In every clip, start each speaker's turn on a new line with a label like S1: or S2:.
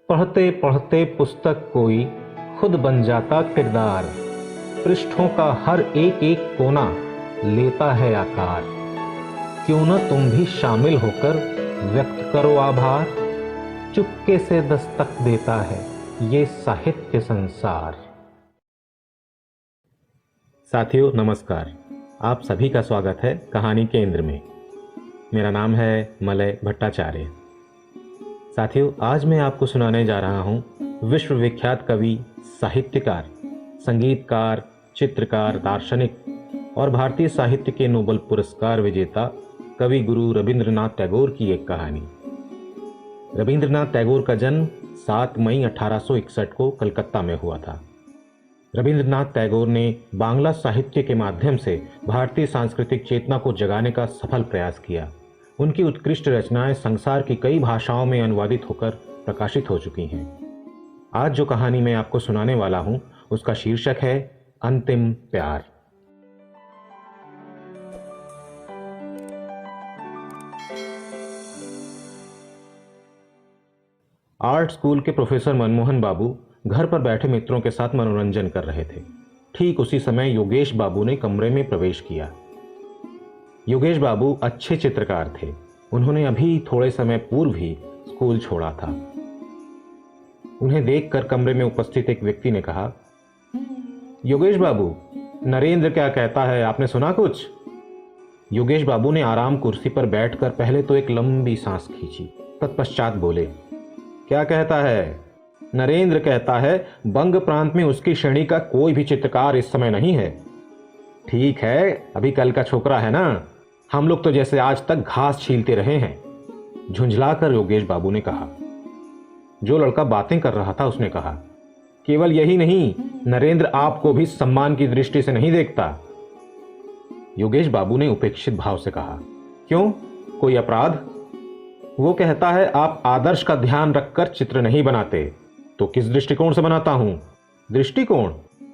S1: पढ़ते पढ़ते पुस्तक कोई खुद बन जाता किरदार। पृष्ठों का हर एक एक कोना लेता है आकार। क्यों न तुम भी शामिल होकर व्यक्त करो आभार। चुपके से दस्तक देता है ये साहित्य संसार। साथियों नमस्कार, आप सभी का स्वागत है कहानी केंद्र में। मेरा नाम है मलय भट्टाचार्य। साथियों, आज मैं आपको सुनाने जा रहा हूँ विश्वविख्यात कवि, साहित्यकार, संगीतकार, चित्रकार, दार्शनिक और भारतीय साहित्य के नोबेल पुरस्कार विजेता कवि गुरु रविंद्रनाथ टैगोर की एक कहानी। रविंद्रनाथ टैगोर का जन्म 7 मई 1861 को कलकत्ता में हुआ था। रविंद्रनाथ टैगोर ने बांग्ला साहित्य के माध्यम से भारतीय सांस्कृतिक चेतना को जगाने का सफल प्रयास किया। उनकी उत्कृष्ट रचनाएं संसार की कई भाषाओं में अनुवादित होकर प्रकाशित हो चुकी हैं। आज जो कहानी मैं आपको सुनाने वाला हूं, उसका शीर्षक है अंतिम प्यार। आर्ट स्कूल के प्रोफेसर मनमोहन बाबू घर पर बैठे मित्रों के साथ मनोरंजन कर रहे थे। ठीक उसी समय योगेश बाबू ने कमरे में प्रवेश किया। योगेश बाबू अच्छे चित्रकार थे। उन्होंने अभी थोड़े समय पूर्व ही स्कूल छोड़ा था। उन्हें देखकर कमरे में उपस्थित एक व्यक्ति ने कहा, योगेश बाबू, नरेंद्र क्या कहता है, आपने सुना कुछ? योगेश बाबू ने आराम कुर्सी पर बैठकर पहले तो एक लंबी सांस खींची, तत्पश्चात बोले, क्या कहता है? नरेंद्र कहता है बंग प्रांत में उसकी श्रेणी का कोई भी चित्रकार इस समय नहीं है। ठीक है, अभी कल का छोकरा है ना, हम लोग तो जैसे आज तक घास छीलते रहे हैं। झुंझलाकर योगेश बाबू ने कहा। जो लड़का बातें कर रहा था उसने कहा, केवल यही नहीं, नरेंद्र आपको भी सम्मान की दृष्टि से नहीं देखता। योगेश बाबू ने उपेक्षित भाव से कहा, क्यों, कोई अपराध? वो कहता है आप आदर्श का ध्यान रखकर चित्र नहीं बनाते। तो किस दृष्टिकोण से बनाता हूं? दृष्टिकोण?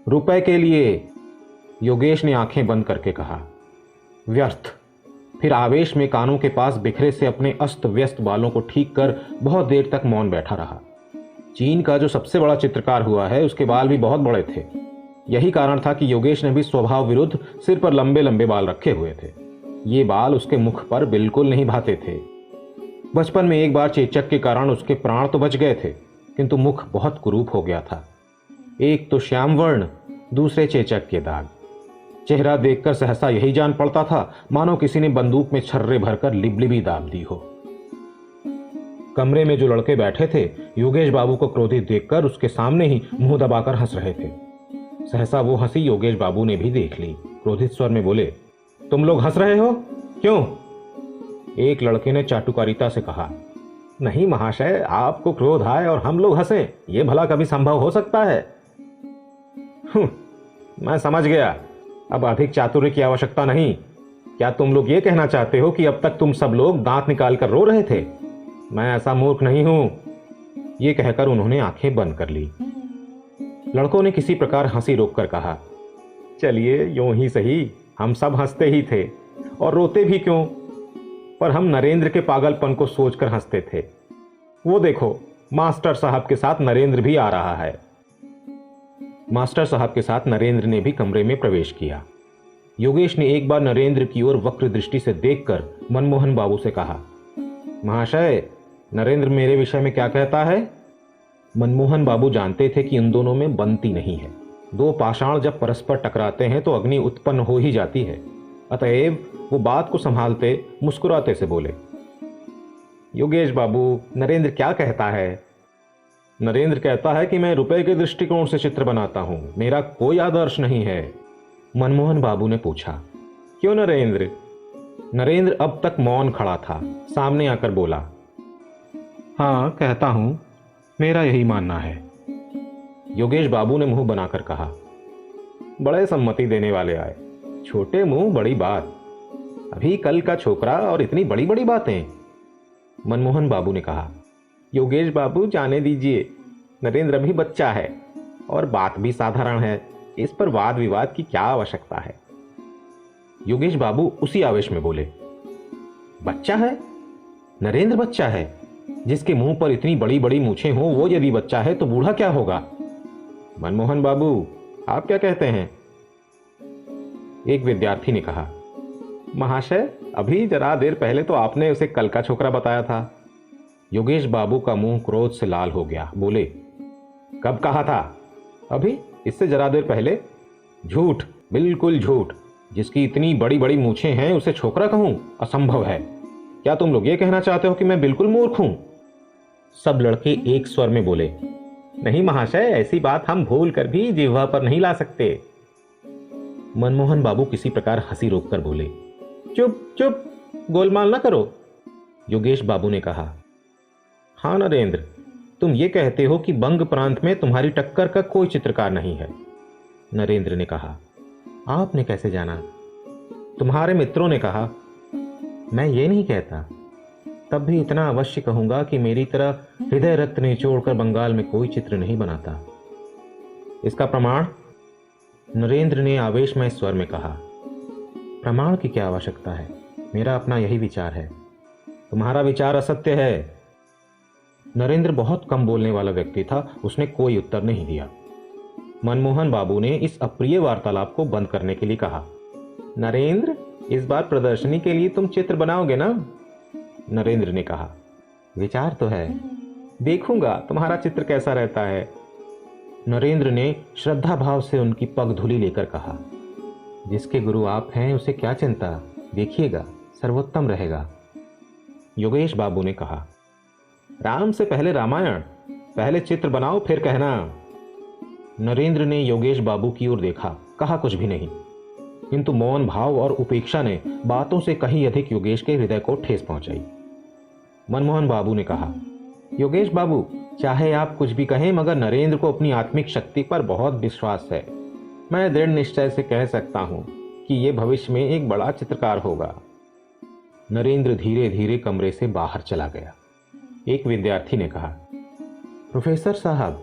S1: रुपए के लिए। योगेश ने आंखें बंद करके कहा। व्यर्थ। फिर आवेश में कानों के पास बिखरे से अपने अस्त व्यस्त बालों को ठीक कर बहुत देर तक मौन बैठा रहा। चीन का जो सबसे बड़ा चित्रकार हुआ है, उसके बाल भी बहुत बड़े थे। यही कारण था कि योगेश ने भी स्वभाव विरुद्ध सिर पर लंबे लंबे बाल रखे हुए थे। ये बाल उसके मुख पर बिल्कुल नहीं भाते थे। बचपन में एक बार चेचक के कारण उसके प्राण तो बच गए थे, किंतु मुख बहुत कुरूप हो गया था। एक तो श्याम वर्ण, दूसरे चेचक के दाग। चेहरा देखकर सहसा यही जान पड़ता था मानो किसी ने बंदूक में छर्रे भरकर लिबलिबी दाब दी हो। कमरे में जो लड़के बैठे थे, योगेश बाबू को क्रोधित देखकर उसके सामने ही मुंह दबाकर हंस रहे थे। सहसा वो हंसी योगेश बाबू ने भी देख ली। क्रोधित स्वर में बोले, तुम लोग हंस रहे हो, क्यों? एक लड़के ने चाटुकारिता से कहा, नहीं महाशय, आपको क्रोध आए और हम लोग हंसें, ये भला कभी संभव हो सकता है? मैं समझ गया, अब अधिक चातुर्य की आवश्यकता नहीं। क्या तुम लोग ये कहना चाहते हो कि अब तक तुम सब लोग दांत निकाल कर रो रहे थे? मैं ऐसा मूर्ख नहीं हूं। ये कहकर उन्होंने आंखें बंद कर ली। लड़कों ने किसी प्रकार हंसी रोककर कहा, चलिए यूं ही सही, हम सब हंसते ही थे और रोते भी क्यों, पर हम नरेंद्र के पागलपन को सोचकर हंसते थे। वो देखो, मास्टर साहब के साथ नरेंद्र भी आ रहा है। मास्टर साहब के साथ नरेंद्र ने भी कमरे में प्रवेश किया। योगेश ने एक बार नरेंद्र की ओर वक्र दृष्टि से देखकर मनमोहन बाबू से कहा, महाशय, नरेंद्र मेरे विषय में क्या कहता है? मनमोहन बाबू जानते थे कि इन दोनों में बनती नहीं है। दो पाषाण जब परस्पर टकराते हैं तो अग्नि उत्पन्न हो ही जाती है। अतएव वो बात को संभालते मुस्कुराते से बोले, योगेश बाबू, नरेंद्र क्या कहता है? नरेंद्र कहता है कि मैं रुपए के दृष्टिकोण से चित्र बनाता हूं, मेरा कोई आदर्श नहीं है। मनमोहन बाबू ने पूछा, क्यों नरेंद्र? नरेंद्र अब तक मौन खड़ा था, सामने आकर बोला, हाँ कहता हूं, मेरा यही मानना है। योगेश बाबू ने मुंह बनाकर कहा, बड़े सम्मति देने वाले आए, छोटे मुंह बड़ी बात, अभी कल का छोकरा और इतनी बड़ी बड़ी बातें। मनमोहन बाबू ने कहा, योगेश बाबू जाने दीजिए, नरेंद्र भी बच्चा है और बात भी साधारण है, इस पर वाद विवाद की क्या आवश्यकता है? योगेश बाबू उसी आवेश में बोले, बच्चा है? नरेंद्र बच्चा है? जिसके मुंह पर इतनी बड़ी बड़ी मूछें हो वो यदि बच्चा है तो बूढ़ा क्या होगा? मनमोहन बाबू, आप क्या कहते हैं? एक विद्यार्थी ने कहा, महाशय, अभी जरा देर पहले तो आपने उसे कल का छोकरा बताया था। योगेश बाबू का मुंह क्रोध से लाल हो गया। बोले, कब कहा था? अभी, इससे जरा देर पहले। झूठ, बिल्कुल झूठ। जिसकी इतनी बड़ी बड़ी मूछें हैं उसे छोकरा कहूं? असंभव है। क्या तुम लोग ये कहना चाहते हो कि मैं बिल्कुल मूर्ख हूं? सब लड़के एक स्वर में बोले, नहीं महाशय, ऐसी बात हम भूल कर भी जिह्वा पर नहीं ला सकते। मनमोहन बाबू किसी प्रकार हंसी रोककर बोले, चुप चुप, गोलमाल ना करो। योगेश बाबू ने कहा, हाँ नरेंद्र, तुम ये कहते हो कि बंग प्रांत में तुम्हारी टक्कर का कोई चित्रकार नहीं है। नरेंद्र ने कहा, आपने कैसे जाना? तुम्हारे मित्रों ने कहा। मैं ये नहीं कहता, तब भी इतना अवश्य कहूंगा कि मेरी तरह हृदय रक्त निचोड़कर बंगाल में कोई चित्र नहीं बनाता। इसका प्रमाण? नरेंद्र ने आवेशमय स्वर में कहा, प्रमाण की क्या आवश्यकता है? मेरा अपना यही विचार है। तुम्हारा विचार असत्य है। नरेंद्र बहुत कम बोलने वाला व्यक्ति था। उसने कोई उत्तर नहीं दिया। मनमोहन बाबू ने इस अप्रिय वार्तालाप को बंद करने के लिए कहा, नरेंद्र, इस बार प्रदर्शनी के लिए तुम चित्र बनाओगे ना? नरेंद्र ने कहा, विचार तो है, देखूंगा तुम्हारा चित्र कैसा रहता है। नरेंद्र ने श्रद्धा भाव से उनकी पगधूली लेकर कहा, जिसके गुरु आप हैं उसे क्या चिंता, देखिएगा सर्वोत्तम रहेगा। योगेश बाबू ने कहा, राम से पहले रामायण, पहले चित्र बनाओ फिर कहना। नरेंद्र ने योगेश बाबू की ओर देखा, कहा कुछ भी नहीं, किंतु मौन भाव और उपेक्षा ने बातों से कहीं अधिक योगेश के हृदय को ठेस पहुंचाई। मनमोहन बाबू ने कहा, योगेश बाबू, चाहे आप कुछ भी कहें मगर नरेंद्र को अपनी आत्मिक शक्ति पर बहुत विश्वास है। मैं दृढ़ निश्चय से कह सकता हूं कि यह भविष्य में एक बड़ा चित्रकार होगा। नरेंद्र धीरे धीरे कमरे से बाहर चला गया। एक विद्यार्थी ने कहा, प्रोफेसर साहब,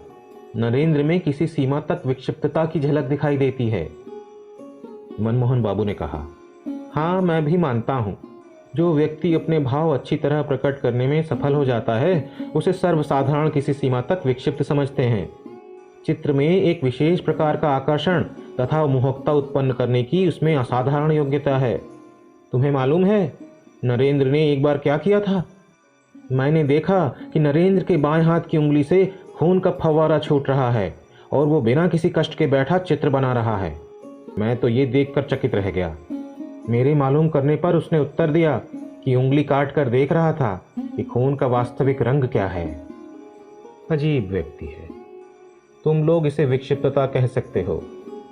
S1: नरेंद्र में किसी सीमा तक विक्षिप्तता की झलक दिखाई देती है। मनमोहन बाबू ने कहा, हाँ, मैं भी मानता हूं। जो व्यक्ति अपने भाव अच्छी तरह प्रकट करने में सफल हो जाता है उसे सर्वसाधारण किसी सीमा तक विक्षिप्त समझते हैं। चित्र में एक विशेष प्रकार का आकर्षण तथा मोहकता उत्पन्न करने की उसमें असाधारण योग्यता है। तुम्हें मालूम है नरेंद्र ने एक बार क्या किया था? मैंने देखा कि नरेंद्र के बाएं हाथ की उंगली से खून का फव्वारा छूट रहा है और वो बिना किसी कष्ट के बैठा चित्र बना रहा है। मैं तो ये देखकर चकित रह गया। मेरे मालूम करने पर उसने उत्तर दिया कि उंगली काट कर देख रहा था कि खून का वास्तविक रंग क्या है। अजीब व्यक्ति है। तुम लोग इसे विक्षिप्तता कह सकते हो,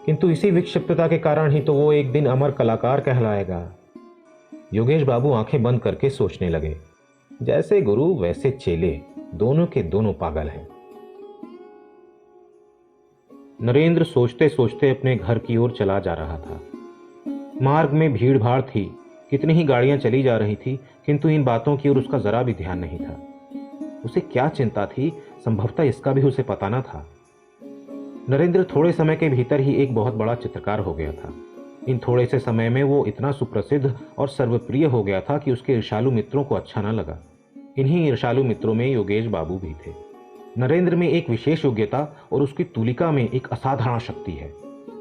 S1: किंतु इसी विक्षिप्तता के कारण ही तो वो एक दिन अमर कलाकार कहलाएगा। योगेश बाबू आंखें बंद करके सोचने लगे। जैसे गुरु वैसे चेले, दोनों के दोनों पागल हैं। नरेंद्र सोचते सोचते अपने घर की ओर चला जा रहा था। मार्ग में भीड़ भाड़ थी, कितनी ही गाड़ियां चली जा रही थी, किंतु इन बातों की ओर उसका जरा भी ध्यान नहीं था। उसे क्या चिंता थी, संभवतः इसका भी उसे पता न था। नरेंद्र थोड़े समय के भीतर ही एक बहुत बड़ा चित्रकार हो गया था। इन थोड़े से समय में वो इतना सुप्रसिद्ध और सर्वप्रिय हो गया था कि उसके ईर्ष्यालु मित्रों को अच्छा न लगा। इन्हीं ईर्ष्यालु मित्रों में योगेश बाबू भी थे। नरेंद्र में एक विशेष योग्यता और उसकी तुलिका में एक असाधारण शक्ति है।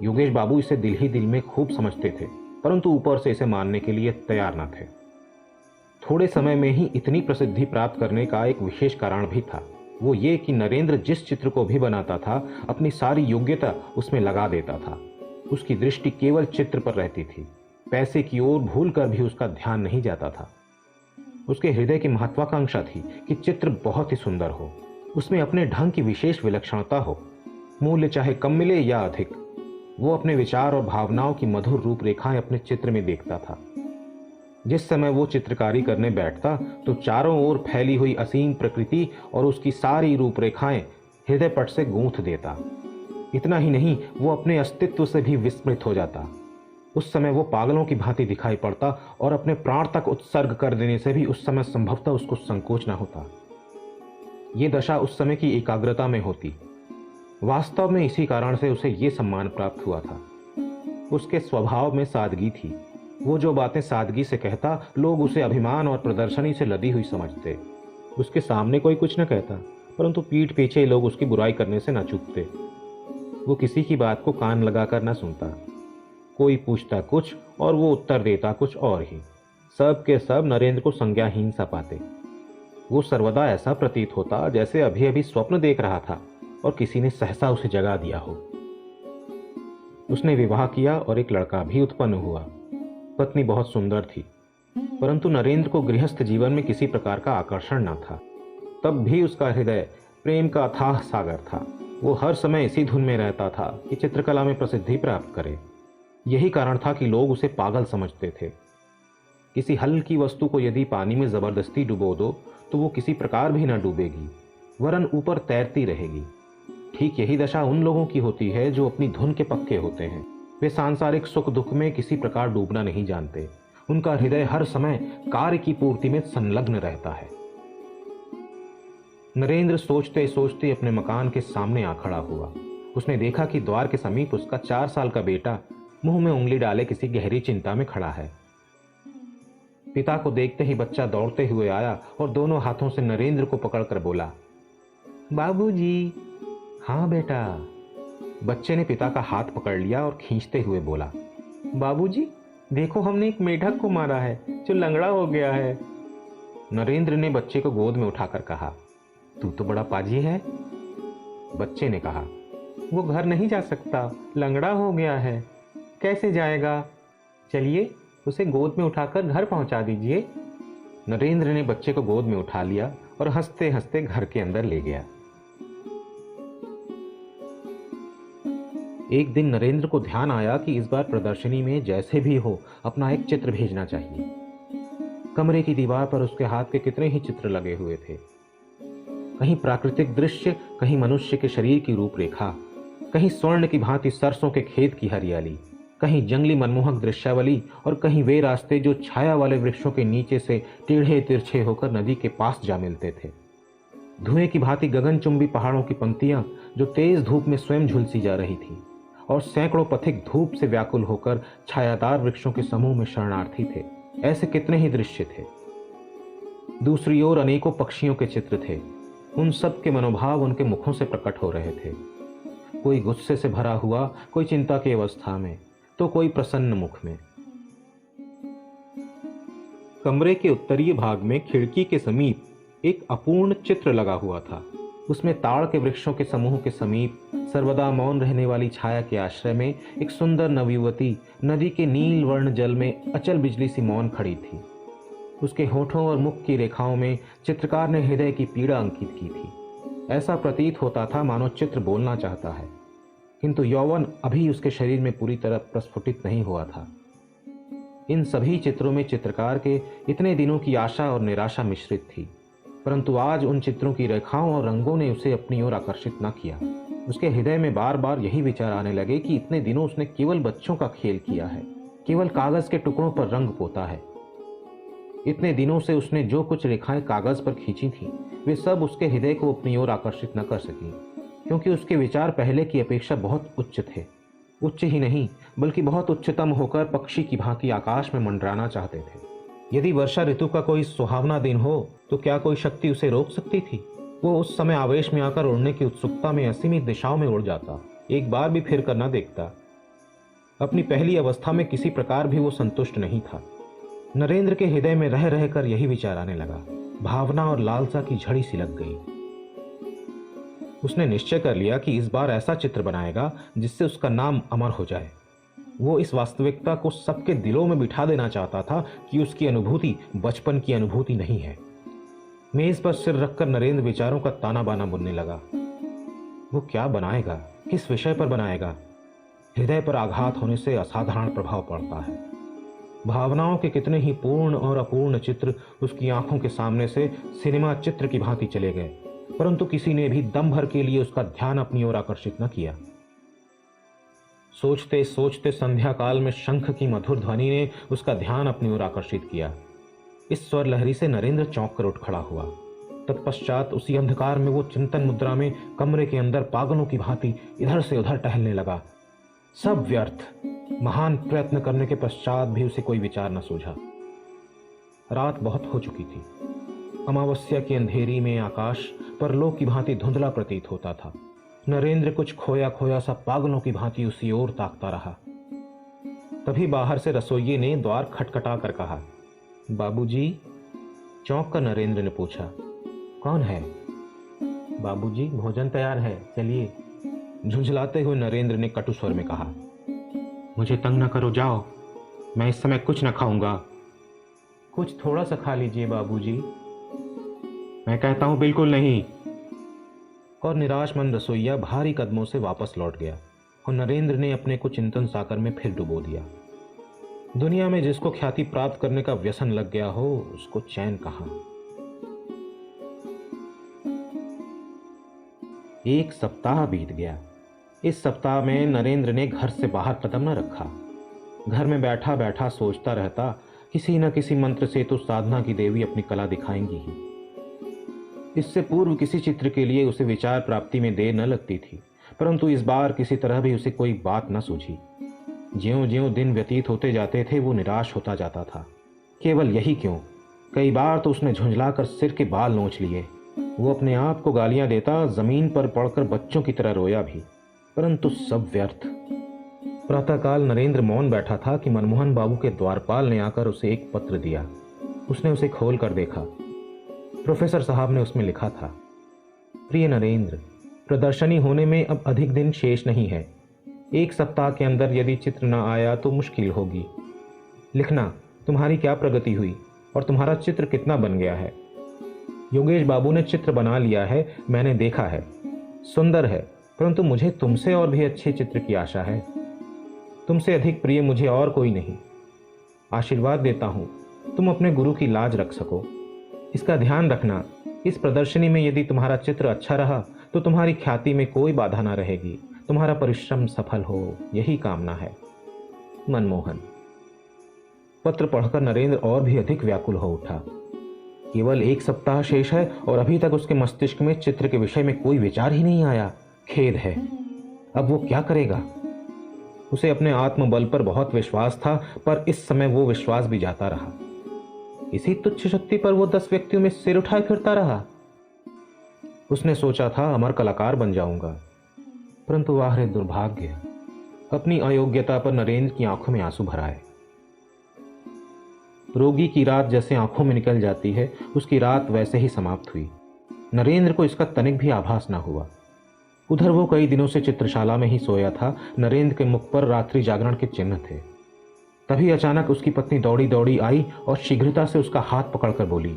S1: योगेश बाबू इसे दिल ही दिल में खूब समझते थे, परंतु ऊपर से इसे मानने के लिए तैयार न थे। थोड़े समय में ही इतनी प्रसिद्धि प्राप्त करने का एक विशेष कारण भी था। वो ये कि नरेंद्र जिस चित्र को भी बनाता था अपनी सारी योग्यता उसमें लगा देता था। उसकी दृष्टि केवल चित्र पर रहती थी। पैसे की ओर भूल कर भी उसका ध्यान नहीं जाता था। उसके हृदय की महत्वाकांक्षा थी कि चित्र बहुत ही सुंदर हो, उसमें अपने ढंग की विशेष विलक्षणता हो, मूल्य चाहे कम मिले या अधिक। वो अपने विचार और भावनाओं की मधुर रूपरेखाएं अपने चित्र में देखता था। जिस समय वो चित्रकारी करने बैठता तो चारों ओर फैली हुई असीम प्रकृति और उसकी सारी रूपरेखाएं हृदय पट से गूंथ देता। इतना ही नहीं, वो अपने अस्तित्व से भी विस्मृत हो जाता। उस समय वो पागलों की भांति दिखाई पड़ता और अपने प्राण तक उत्सर्ग कर देने से भी उस समय संभवतः उसको संकोच न होता। ये दशा उस समय की एकाग्रता में होती। वास्तव में इसी कारण से उसे ये सम्मान प्राप्त हुआ था। उसके स्वभाव में सादगी थी। वो जो बातें सादगी से कहता, लोग उसे अभिमान और प्रदर्शनी से लदी हुई समझते। उसके सामने कोई कुछ न कहता, परंतु पीठ पीछे लोग उसकी बुराई करने से न चूकते। वो किसी की बात को कान लगाकर न सुनता। कोई पूछता कुछ और वो उत्तर देता कुछ और ही। सब के सब नरेंद्र को संज्ञाहीन सा पाते। वो सर्वदा ऐसा प्रतीत होता जैसे अभी अभी स्वप्न देख रहा था और किसी ने सहसा उसे जगा दिया हो। उसने विवाह किया और एक लड़का भी उत्पन्न हुआ। पत्नी बहुत सुंदर थी, परंतु नरेंद्र को गृहस्थ जीवन में किसी प्रकार का आकर्षण न था। तब भी उसका हृदय प्रेम का अथाह सागर था। वो हर समय इसी धुन में रहता था कि चित्रकला में प्रसिद्धि प्राप्त करे। यही कारण था कि लोग उसे पागल समझते थे। किसी हल्की वस्तु को यदि पानी में जबरदस्ती डुबो दो तो वो किसी प्रकार भी न डूबेगी, वरन ऊपर तैरती रहेगी। ठीक यही दशा उन लोगों की होती है जो अपनी धुन के पक्के होते हैं। वे सांसारिक सुख दुख में किसी प्रकार डूबना नहीं जानते। उनका हृदय हर समय कार्य की पूर्ति में संलग्न रहता है। नरेंद्र सोचते सोचते अपने मकान के सामने आ खड़ा हुआ। उसने देखा कि द्वार के समीप उसका 4 साल का बेटा मुंह में उंगली डाले किसी गहरी चिंता में खड़ा है। पिता को देखते ही बच्चा दौड़ते हुए आया और दोनों हाथों से नरेंद्र को पकड़कर बोला, बाबूजी। हाँ बेटा। बच्चे ने पिता का हाथ पकड़ लिया और खींचते हुए बोला, बाबूजी देखो, हमने एक मेढक को मारा है जो लंगड़ा हो गया है। नरेंद्र ने बच्चे को गोद में उठाकर कहा, तू तो बड़ा पाजी है। बच्चे ने कहा, वो घर नहीं जा सकता, लंगड़ा हो गया है। कैसे जाएगा? चलिए उसे गोद में उठाकर घर पहुंचा दीजिए। नरेंद्र ने बच्चे को गोद में उठा लिया और हंसते हंसते घर के अंदर ले गया। एक दिन नरेंद्र को ध्यान आया कि इस बार प्रदर्शनी में जैसे भी हो अपना एक चित्र भेजना चाहिए। कमरे की दीवार पर उसके हाथ के कितने ही चित्र लगे हुए थे। कहीं प्राकृतिक दृश्य, कहीं मनुष्य के शरीर की रूपरेखा, कहीं स्वर्ण की भांति सरसों के खेत की हरियाली, कहीं जंगली मनमोहक दृश्यावली और कहीं वे रास्ते जो छाया वाले वृक्षों के नीचे से टेढ़े तिरछे होकर नदी के पास जा मिलते थे। धुएं की भांति गगनचुंबी पहाड़ों की पंक्तियां जो तेज धूप में स्वयं झुलसी जा रही थी और सैकड़ों पथिक धूप से व्याकुल होकर छायादार वृक्षों के समूह में शरणार्थी थे। ऐसे कितने ही दृश्य थे। दूसरी ओर अनेकों पक्षियों के चित्र थे। उन सब के मनोभाव उनके मुखों से प्रकट हो रहे थे। कोई गुस्से से भरा हुआ, कोई चिंता की अवस्था में, तो कोई प्रसन्न मुख में। कमरे के उत्तरीय भाग में खिड़की के समीप एक अपूर्ण चित्र लगा हुआ था। उसमें ताड़ के वृक्षों के समूह के समीप सर्वदा मौन रहने वाली छाया के आश्रय में एक सुंदर नवयुवती नदी के नील वर्ण जल में अचल बिजली सी मौन खड़ी थी। उसके होठों और मुख की रेखाओं में चित्रकार ने हृदय की पीड़ा अंकित की थी। ऐसा प्रतीत होता था मानो चित्र बोलना चाहता है, किंतु यौवन अभी उसके शरीर में पूरी तरह प्रस्फुटित नहीं हुआ था। इन सभी चित्रों में चित्रकार के इतने दिनों की आशा और निराशा मिश्रित थी, परंतु आज उन चित्रों की रेखाओं और रंगों ने उसे अपनी ओर आकर्षित न किया। उसके हृदय में बार बार यही विचार आने लगे कि इतने दिनों उसने केवल बच्चों का खेल किया है, केवल कागज के टुकड़ों पर रंग पोता है। इतने दिनों से उसने जो कुछ रेखाएं कागज पर खींची थी वे सब उसके हृदय को अपनी ओर आकर्षित न कर सकी, क्योंकि उसके विचार पहले की अपेक्षा बहुत उच्च थे। उच्च ही नहीं बल्कि बहुत उच्चतम होकर पक्षी की भांति आकाश में मंडराना चाहते थे। यदि वर्षा ऋतु का कोई सुहावना दिन हो तो क्या कोई शक्ति उसे रोक सकती थी? वो उस समय आवेश में आकर उड़ने की उत्सुकता में असीमित दिशाओं में उड़ जाता, एक बार भी फिर कर न देखता। अपनी पहली अवस्था में किसी प्रकार भी वो संतुष्ट नहीं था। नरेंद्र के हृदय में रह रहकर यही विचार आने लगा। भावना और लालसा की झड़ी सी लग गई। उसने निश्चय कर लिया कि इस बार ऐसा चित्र बनाएगा जिससे उसका नाम अमर हो जाए। वो इस वास्तविकता को सबके दिलों में बिठा देना चाहता था कि उसकी अनुभूति बचपन की अनुभूति नहीं है। मेज पर सिर रखकर नरेंद्र विचारों का ताना बाना बुनने लगा। वो क्या बनाएगा, किस विषय पर बनाएगा? हृदय पर आघात होने से असाधारण प्रभाव पड़ता है। भावनाओं के कितने ही पूर्ण और अपूर्ण चित्र उसकी आंखों के सामने से सिनेमा चित्र की भांति चले गए, परंतु किसी ने भी दम भर के लिए उसका ध्यान अपनी ओर आकर्षित न किया। सोचते सोचते संध्या काल में शंख की मधुर ध्वनि ने उसका ध्यान अपनी ओर आकर्षित किया। इस स्वर लहरी से नरेंद्र चौंक कर उठ खड़ा हुआ। तत्पश्चात उसी अंधकार में वो चिंतन मुद्रा में कमरे के अंदर पागलों की भांति इधर से उधर टहलने लगा। सब व्यर्थ। महान प्रयत्न करने के पश्चात भी उसे कोई विचार न सूझा। रात बहुत हो चुकी थी। अमावस्या की अंधेरी में आकाश परलोक की भांति धुंधला प्रतीत होता था। नरेंद्र कुछ खोया खोया सा पागलों की भांति उसी ओर ताकता रहा। तभी बाहर से रसोइये ने द्वार खटखटा कर कहा, बाबूजी। चौंक कर नरेंद्र ने पूछा, कौन है? बाबूजी, भोजन तैयार है, चलिए। झुंझलाते हुए नरेंद्र ने कटु स्वर में कहा, मुझे तंग न करो, जाओ, मैं इस समय कुछ न खाऊंगा। कुछ थोड़ा सा खा लीजिए बाबूजी। मैं कहता हूं बिल्कुल नहीं। और निराशमंद रसोइया भारी कदमों से वापस लौट गया और नरेंद्र ने अपने को चिंतन सागर में फिर डुबो दिया। दुनिया में जिसको ख्याति प्राप्त करने का व्यसन लग गया हो, उसको चैन कहां। एक सप्ताह बीत गया। इस सप्ताह में नरेंद्र ने घर से बाहर कदम न रखा। घर में बैठा बैठा सोचता रहता, किसी न किसी मंत्र से तो साधना की देवी अपनी कला दिखाएंगी ही। इससे पूर्व किसी चित्र के लिए उसे विचार प्राप्ति में देर न लगती थी, परंतु इस बार किसी तरह भी उसे कोई बात न सूझी। ज्यों-ज्यों दिन व्यतीत होते जाते थे वो निराश होता जाता था। केवल यही क्यों, कई बार तो उसने झुंझलाकर सिर के बाल नोच लिए। वो अपने आप को गालियां देता, जमीन पर पड़कर बच्चों की तरह रोया भी, परंतु सब व्यर्थ। प्रातःकाल नरेंद्र मौन बैठा था कि मनमोहन बाबू के द्वारपाल ने आकर उसे एक पत्र दिया। उसने उसे खोल कर देखा। प्रोफेसर साहब ने उसमें लिखा था, प्रिय नरेंद्र, प्रदर्शनी होने में अब अधिक दिन शेष नहीं है। एक सप्ताह के अंदर यदि चित्र न आया तो मुश्किल होगी। लिखना तुम्हारी क्या प्रगति हुई और तुम्हारा चित्र कितना बन गया है। योगेश बाबू ने चित्र बना लिया है, मैंने देखा है, सुंदर है, परंतु मुझे तुमसे और भी अच्छे चित्र की आशा है। तुमसे अधिक प्रिय मुझे और कोई नहीं। आशीर्वाद देता हूं तुम अपने गुरु की लाज रख सको। इसका ध्यान रखना, इस प्रदर्शनी में यदि तुम्हारा चित्र अच्छा रहा तो तुम्हारी ख्याति में कोई बाधा ना रहेगी। तुम्हारा परिश्रम सफल हो, यही कामना है। मनमोहन। पत्र पढ़कर नरेंद्र और भी अधिक व्याकुल हो उठा। केवल एक सप्ताह शेष है और अभी तक उसके मस्तिष्क में चित्र के विषय में कोई विचार ही नहीं आया। खेद है। अब वो क्या करेगा? उसे अपने आत्मबल पर बहुत विश्वास था, पर इस समय वो विश्वास भी जाता रहा। इसी तुच्छ शक्ति पर वो 10 व्यक्तियों में सिर उठाए फिरता रहा। उसने सोचा था अमर कलाकार बन जाऊंगा, परंतु वाह रे दुर्भाग्य, अपनी अयोग्यता पर नरेंद्र की आंखों में आंसू भर आए। रोगी की रात जैसे आंखों में निकल जाती है, उसकी रात वैसे ही समाप्त हुई। नरेंद्र को इसका तनिक भी आभास न हुआ। उधर वो कई दिनों से चित्रशाला में ही सोया था। नरेंद्र के मुख पर रात्रि जागरण के चिन्ह थे। तभी अचानक उसकी पत्नी दौड़ी दौड़ी आई और शीघ्रता से उसका हाथ पकड़कर बोली,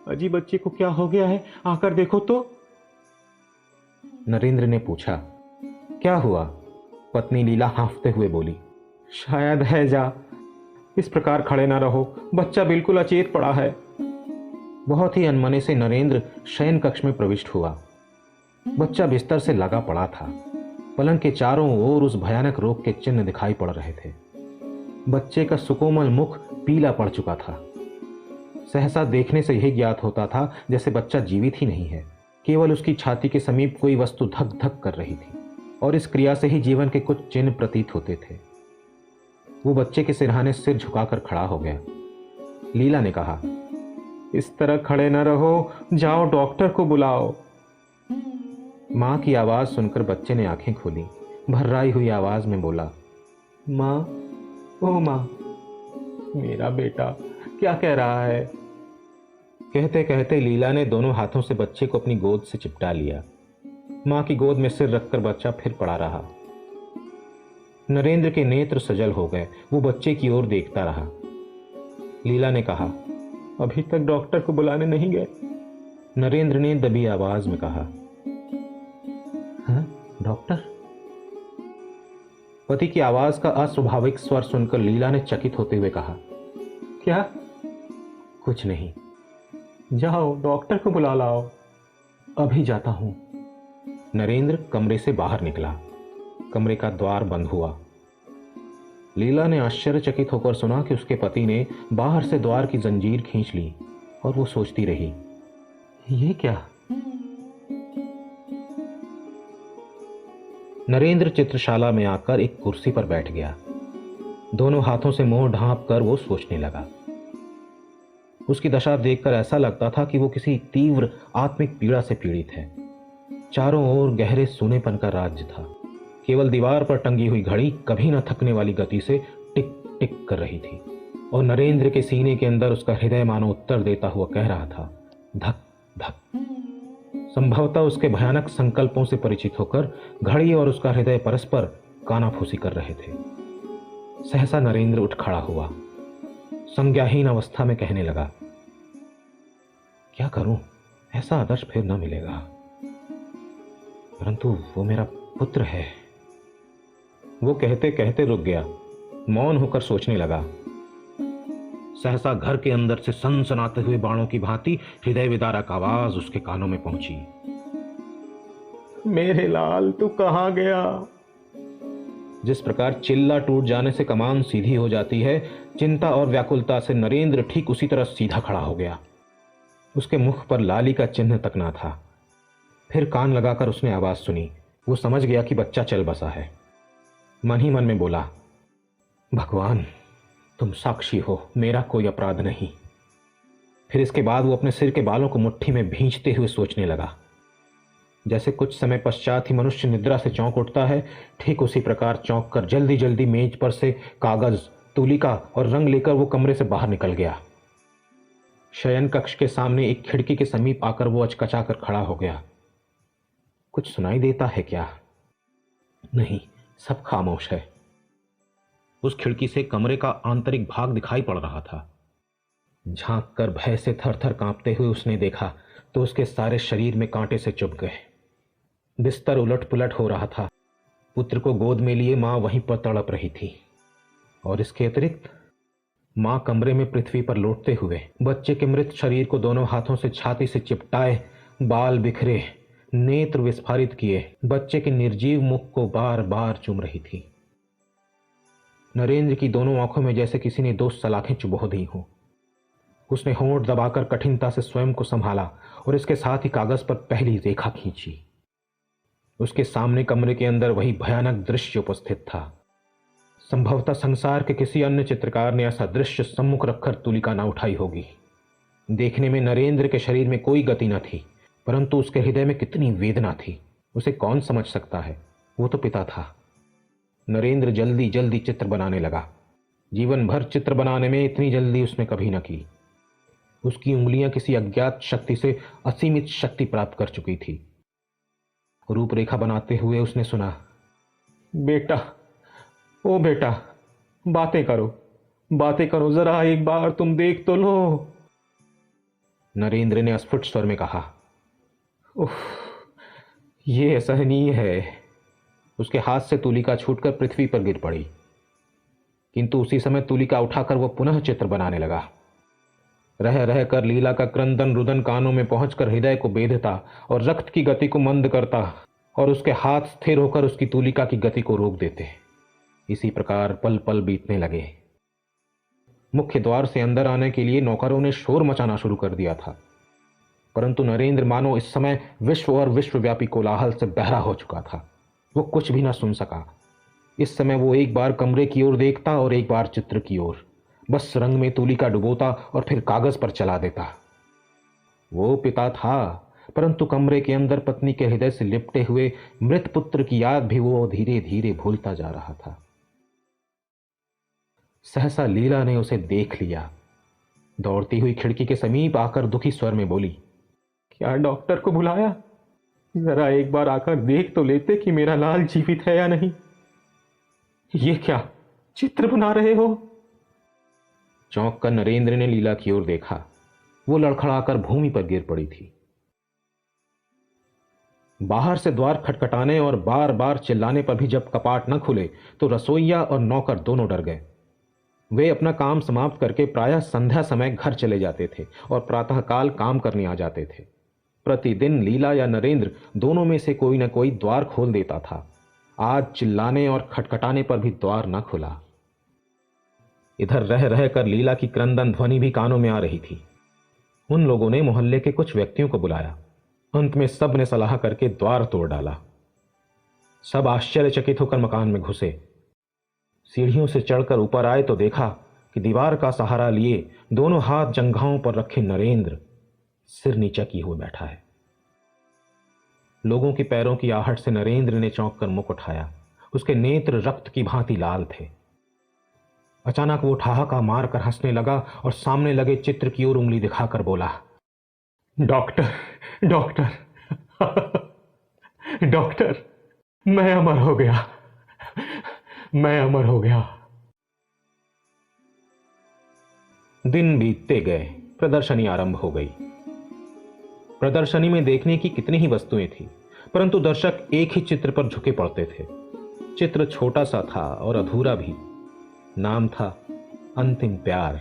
S1: अजी बच्चे को क्या हो गया है, आकर देखो तो। नरेंद्र ने पूछा, क्या हुआ? पत्नी लीला हाँफते हुए बोली, शायद हैजा। इस प्रकार खड़े ना रहो, बच्चा बिल्कुल अचेत पड़ा है। बहुत ही अनमने से नरेंद्र शयन कक्ष में प्रविष्ट हुआ। बच्चा बिस्तर से लगा पड़ा था। पलंग के चारों ओर उस भयानक रोग के चिन्ह दिखाई पड़ रहे थे। बच्चे का सुकोमल मुख पीला पड़ चुका था। सहसा देखने से यही ज्ञात होता था जैसे बच्चा जीवित ही नहीं है, केवल उसकी छाती के समीप कोई वस्तु धक धक कर रही थी और इस क्रिया से ही जीवन के कुछ चिन्ह प्रतीत होते थे। वो बच्चे के सिरहाने सिर झुकाकर खड़ा हो गया। लीला ने कहा, इस तरह खड़े न रहो, जाओ डॉक्टर को बुलाओ। मां की आवाज सुनकर बच्चे ने आंखें खोली। भर्राई हुई आवाज में बोला, मां, ओ मां, मेरा बेटा क्या कह रहा है? कहते कहते लीला ने दोनों हाथों से बच्चे को अपनी गोद से चिपटा लिया। मां की गोद में सिर रखकर बच्चा फिर पड़ा रहा। नरेंद्र के नेत्र सजल हो गए। वो बच्चे की ओर देखता रहा। लीला ने कहा, अभी तक डॉक्टर को बुलाने नहीं गए? नरेंद्र ने दबी आवाज में कहा, हाँ डॉक्टर? पति की आवाज का अस्वाभाविक स्वर सुनकर लीला ने चकित होते हुए कहा, क्या? कुछ नहीं, जाओ डॉक्टर को बुला लाओ। अभी जाता हूं। नरेंद्र कमरे से बाहर निकला। कमरे का द्वार बंद हुआ। लीला ने आश्चर्यचकित होकर सुना कि उसके पति ने बाहर से द्वार की जंजीर खींच ली और वो सोचती रही, ये क्या? नरेंद्र चित्रशाला में आकर एक कुर्सी पर बैठ गया। दोनों हाथों से मुंह ढांप कर वो सोचने लगा। उसकी दशा देखकर ऐसा लगता था कि वो किसी तीव्र आत्मिक पीड़ा से पीड़ित है। चारों ओर गहरे सूनेपन का राज्य था। केवल दीवार पर टंगी हुई घड़ी कभी न थकने वाली गति से टिक टिक कर रही थी और नरेंद्र के सीने के अंदर उसका हृदय मानो उत्तर देता हुआ कह रहा था, धक धक। संभवतः उसके भयानक संकल्पों से परिचित होकर घड़ी और उसका हृदय परस्पर कानाफूसी कर रहे थे। सहसा नरेंद्र उठ खड़ा हुआ, संज्ञाहीन अवस्था में कहने लगा, क्या करूं, ऐसा आदर्श फिर न मिलेगा, परंतु वो मेरा पुत्र है। वो कहते कहते रुक गया, मौन होकर सोचने लगा। सहसा घर के अंदर से सनसनाते हुए बाणों की भांति हृदय विदारक आवाज उसके कानों में पहुंची, मेरे लाल तू कहां गया। जिस प्रकार चिल्ला टूट जाने से कमान सीधी हो जाती है, चिंता और व्याकुलता से नरेंद्र ठीक उसी तरह सीधा खड़ा हो गया। उसके मुख पर लाली का चिन्ह तक ना था। फिर कान लगाकर उसने आवाज सुनी। वो समझ गया कि बच्चा चल बसा है। मन ही मन में बोला, भगवान तुम साक्षी हो, मेरा कोई अपराध नहीं। फिर इसके बाद वो अपने सिर के बालों को मुट्ठी में भींचते हुए सोचने लगा। जैसे कुछ समय पश्चात ही मनुष्य निद्रा से चौंक उठता है, ठीक उसी प्रकार चौंक कर जल्दी जल्दी मेज पर से कागज, तूलिका और रंग लेकर वो कमरे से बाहर निकल गया। शयन कक्ष के सामने एक खिड़की के समीप आकर वो अचकचाकर खड़ा हो गया। कुछ सुनाई देता है क्या? नहीं, सब खामोश है। उस खिड़की से कमरे का आंतरिक भाग दिखाई पड़ रहा था। झांक कर भय से थर थर कांपते हुए उसने देखा तो उसके सारे शरीर में कांटे से चुभ गए। बिस्तर उलट पुलट हो रहा था। पुत्र को गोद में लिए मां वहीं पर तड़प रही थी और इसके अतिरिक्त मां कमरे में पृथ्वी पर लौटते हुए बच्चे के मृत शरीर को दोनों हाथों से छाती से चिपटाए, बाल बिखरे, नेत्र विस्फारित किए बच्चे के निर्जीव मुख को बार बार चूम रही थी। नरेंद्र की दोनों आंखों में जैसे किसी ने 2 सलाखें चुबो दी हों। उसने होंठ दबाकर कठिनता से स्वयं को संभाला और इसके साथ ही कागज पर पहली रेखा खींची। उसके सामने कमरे के अंदर वही भयानक दृश्य उपस्थित था। संभवतः संसार के किसी अन्य चित्रकार ने ऐसा दृश्य सम्मुख रखकर तुलिका न उठाई होगी। देखने में नरेंद्र के शरीर में कोई गति न थी, परंतु उसके हृदय में कितनी वेदना थी उसे कौन समझ सकता है। वो तो पिता था। नरेंद्र जल्दी जल्दी चित्र बनाने लगा। जीवन भर चित्र बनाने में इतनी जल्दी उसने कभी न की। उसकी उंगलियां किसी अज्ञात शक्ति से असीमित शक्ति प्राप्त कर चुकी थी। रूपरेखा बनाते हुए उसने सुना, बेटा, ओ बेटा, बातें करो, जरा एक बार तुम देख तो लो। नरेंद्र ने अस्फुट स्वर में कहा, उफ, ये असहनीय है। उसके हाथ से तुलिका छूटकर पृथ्वी पर गिर पड़ी, किंतु उसी समय तुलिका उठाकर वह पुनः चित्र बनाने लगा। रह रह कर लीला का क्रंदन रुदन कानों में पहुंचकर हृदय को बेधता और रक्त की गति को मंद करता और उसके हाथ स्थिर होकर उसकी तुलिका की गति को रोक देते। इसी प्रकार पल पल बीतने लगे। मुख्य द्वार से अंदर आने के लिए नौकरों ने शोर मचाना शुरू कर दिया था, परंतु नरेंद्र मानो इस समय विश्व और विश्वव्यापी कोलाहल से बहरा हो चुका था। वो कुछ भी ना सुन सका। इस समय वो एक बार कमरे की ओर देखता और एक बार चित्र की ओर, बस रंग में तुलिका डुबोता और फिर कागज पर चला देता। वो पिता था, परंतु कमरे के अंदर पत्नी के हृदय से लिपटे हुए मृत पुत्र की याद भी वो धीरे धीरे भूलता जा रहा था। सहसा लीला ने उसे देख लिया। दौड़ती हुई खिड़की के समीप आकर दुखी स्वर में बोली, क्या डॉक्टर को बुलाया? जरा एक बार आकर देख तो लेते कि मेरा लाल जीवित है या नहीं। ये क्या चित्र बना रहे हो? चौंक कर नरेंद्र ने लीला की ओर देखा। वो लड़खड़ाकर भूमि पर गिर पड़ी थी। बाहर से द्वार खटखटाने और बार बार चिल्लाने पर भी जब कपाट न खुले तो रसोइया और नौकर दोनों डर गए। वे अपना काम समाप्त करके प्रायः संध्या समय घर चले जाते थे और प्रातःकाल काम करने आ जाते थे। प्रतिदिन लीला या नरेंद्र दोनों में से कोई न कोई द्वार खोल देता था। आज चिल्लाने और खटखटाने पर भी द्वार न खुला। इधर रह रह कर लीला की क्रंदन ध्वनि भी कानों में आ रही थी। उन लोगों ने मोहल्ले के कुछ व्यक्तियों को बुलाया। अंत में सब ने सलाह करके द्वार तोड़ डाला। सब आश्चर्यचकित होकर मकान में घुसे। सीढ़ियों से चढ़कर ऊपर आए तो देखा कि दीवार का सहारा लिए दोनों हाथ जंघाओं पर रखे नरेंद्र सिर नीचा किए हुए बैठा है। लोगों की पैरों की आहट से नरेंद्र ने चौंक कर मुख उठाया। उसके नेत्र रक्त की भांति लाल थे। अचानक वो ठहाका मारकर हंसने लगा और सामने लगे चित्र की ओर उंगली दिखाकर बोला, डॉक्टर, डॉक्टर, डॉक्टर, मैं अमर हो गया, मैं अमर हो गया। दिन बीतते गए, प्रदर्शनी आरंभ हो गई। प्रदर्शनी में देखने की कितनी ही वस्तुएं थी, परंतु दर्शक एक ही चित्र पर झुके पड़ते थे। चित्र छोटा सा था और अधूरा भी। नाम था अंतिम प्यार।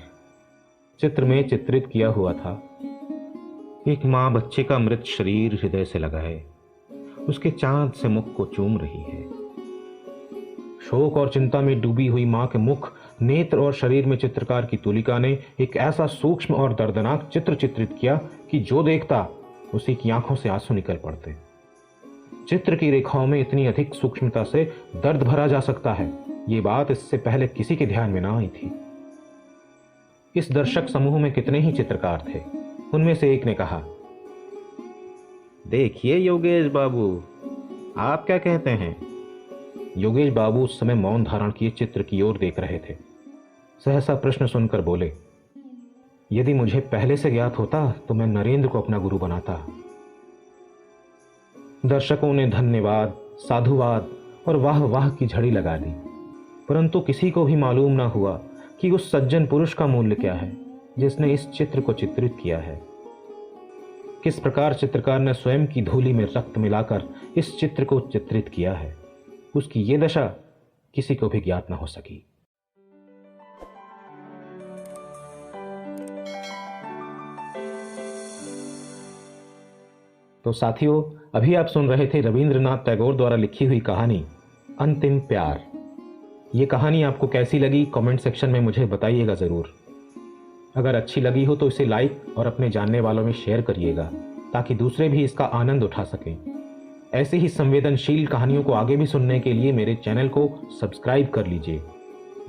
S1: चित्र में चित्रित किया हुआ था, एक मां बच्चे का मृत शरीर हृदय से लगाए उसके चांद से मुख को चूम रही है। शोक और चिंता में डूबी हुई मां के मुख, नेत्र और शरीर में चित्रकार की तुलिका ने एक ऐसा सूक्ष्म और दर्दनाक चित्र चित्रित किया कि जो देखता उसी की आंखों से आंसू निकल पड़ते। चित्र की रेखाओं में इतनी अधिक सूक्ष्मता से दर्द भरा जा सकता है, ये बात इससे पहले किसी के ध्यान में ना आई थी। इस दर्शक समूह में कितने ही चित्रकार थे। उनमें से एक ने कहा, देखिए योगेश बाबू, आप क्या कहते हैं? योगेश बाबू उस समय मौन धारण किए चित्र की ओर देख रहे थे। सहसा प्रश्न सुनकर बोले, यदि मुझे पहले से ज्ञात होता तो मैं नरेंद्र को अपना गुरु बनाता। दर्शकों ने धन्यवाद, साधुवाद और वाह वाह की झड़ी लगा दी, परंतु किसी को भी मालूम ना हुआ कि उस सज्जन पुरुष का मूल्य क्या है जिसने इस चित्र को चित्रित किया है। किस प्रकार चित्रकार ने स्वयं की धूलि में रक्त मिलाकर इस चित्र को चित्रित किया है, उसकी ये दशा किसी को भी ज्ञात न हो सकी। तो साथियों, अभी आप सुन रहे थे रविंद्रनाथ टैगोर द्वारा लिखी हुई कहानी अंतिम प्यार। ये कहानी आपको कैसी लगी कमेंट सेक्शन में मुझे बताइएगा ज़रूर। अगर अच्छी लगी हो तो इसे लाइक और अपने जानने वालों में शेयर करिएगा ताकि दूसरे भी इसका आनंद उठा सकें। ऐसे ही संवेदनशील कहानियों को आगे भी सुनने के लिए मेरे चैनल को सब्सक्राइब कर लीजिए।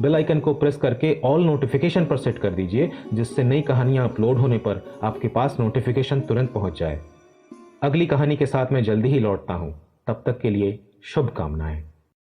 S1: बेल आइकन को प्रेस करके ऑल नोटिफिकेशन पर सेट कर दीजिए, जिससे नई कहानियां अपलोड होने पर आपके पास नोटिफिकेशन तुरंत पहुंच जाए। अगली कहानी के साथ मैं जल्दी ही लौटता हूं। तब तक के लिए शुभकामनाएं।